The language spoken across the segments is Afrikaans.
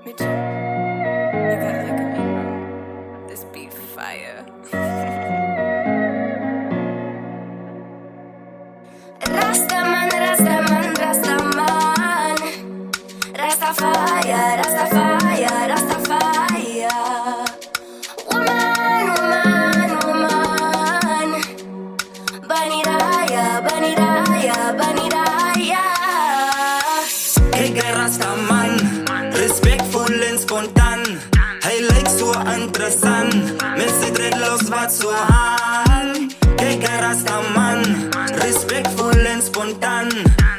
Me too. You gotta look at me, bro. This beat fire. Rastaman, Rastaman, Rastaman, Rastafire, Rastafire, Rastafire. Woman, woman, woman, Baniraya, Baniraya, Baniraya. Kijk Rastaman, respectful en spontaan. Hij lijkt zo interessant, met zijn dreadlocks wat zo aan. Kijk Rastaman, respectful en spontaan.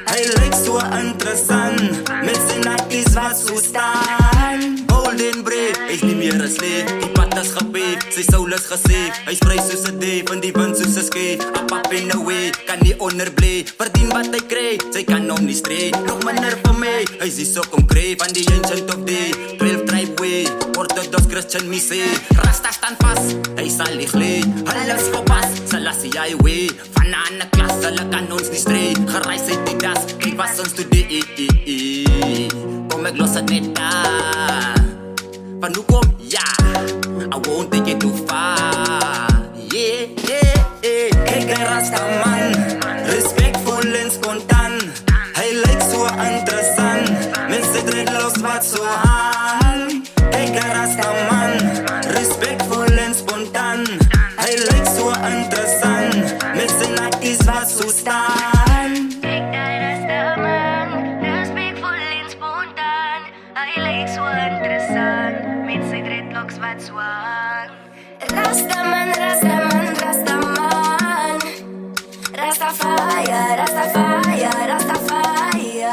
Hij lijkt zo interessant, met zijn acties wat zo staan. Golden break, hij is niet meer een slave. Die pad is gepeefd, zijn soul is gesaved. Hij spreidt soos een dave, en die wind soos een scheef. A pap in the way, kan nie onderblee. Verdien wat hij krijgt, zij kan hom nie stray. Nog minder vir my, hy is die sok om kry. Van die ancient of day, 12 tribe way. Orthodox Christian me say, Rasta staan vast, hij sal nie glee. Alles verpas, Selassie highway. Van na ander klas, hulle kan ons nie stray. Gereis uit die das, kyk was ons today. Kom ek los het net daar. Van hoekom? Ja, I won't take it too far. Yeah, yeah, yeah. Kijk Rastaman, respectful en spontaan. Hij lijkt zo interessant, met zijn dreadlocks wat zo aan. Kijk Rastaman, respectful en spontaan. Hij lijkt zo interessant, met zijn acties wat zo staan. Kijk daar, Rastaman, respectful en spontaan. Hij lijkt zo interessant, met zijn dreadlocks wat zwang. Rastaman, Rastaman, Rastaman, Rastafire, Rastafire, Rastafire.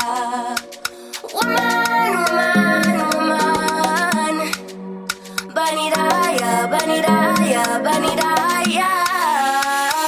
Woman, woman, woman, Baniraya, Baniraya, Baniraya.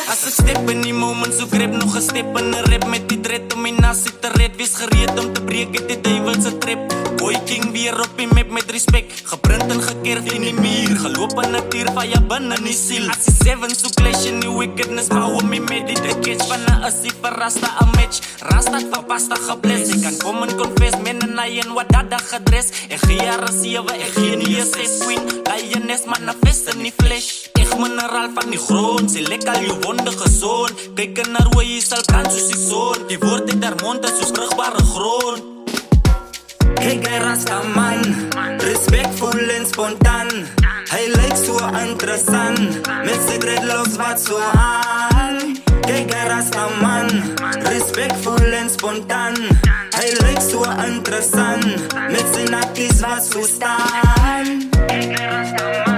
As ek step in die moment, so grip nog een step in een rap. Met die dread om my nas te red. Wees gereed om te breek het die duivelse trip. Boy King weer op die map met respect. Geprint en gekerf in die muur. Geloop in die tier van jou binnen die siel. As die seven so clash in die wickedness. Bouw om my met die catch. Van een assie vir Rasta a match. Rasta het vir pasta gebles. Ek kan kom en confess. Men en I en wat dat dag gedres. Ek gee jare 7, ek gee nie een set queen. Lioness manifest in die flesh. Ek mineral van die grond. Sê lekker jou wonde gezond. Kyk naar hoe jy sal brand soos die zon. Die woord het daar mond is soos vrugbare grond. Kijk Rastaman, respectful en spontaan. Hij lijkt zo interessant, met zijn dreadlocks wat zo aan. Kijk Rastaman, respectful en spontaan. Hij lijkt zo interessant, met zijn acties wat zo staan. Kijk Rastaman.